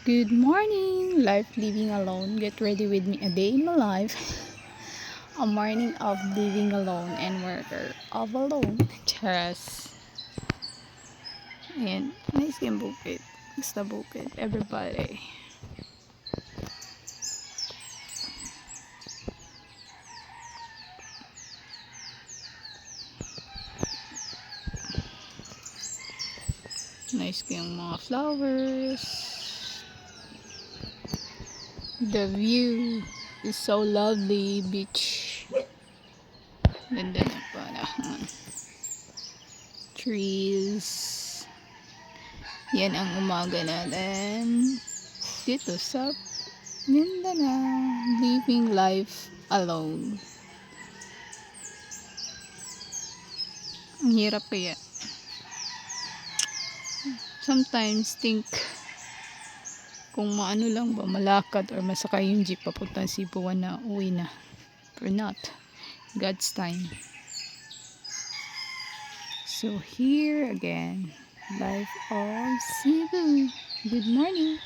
Good morning, life living alone. Get ready with me a day in my life. A morning of living alone and worker of alone. Charas. Ayan, nice yung bukid. Basta bukid, everybody. Nice yung mga flowers. The view is so lovely. Beach. Ganda na panahon. Trees. Yan ang umaga natin. Dito sa Mindanao. Living life alone. Ang hirap kaya. Sometimes think kung maano lang ba, malakad or masakay yung jeep papunta Cebuan na uwi na. Or not. God's time. So here again, life of Cebu. Good morning.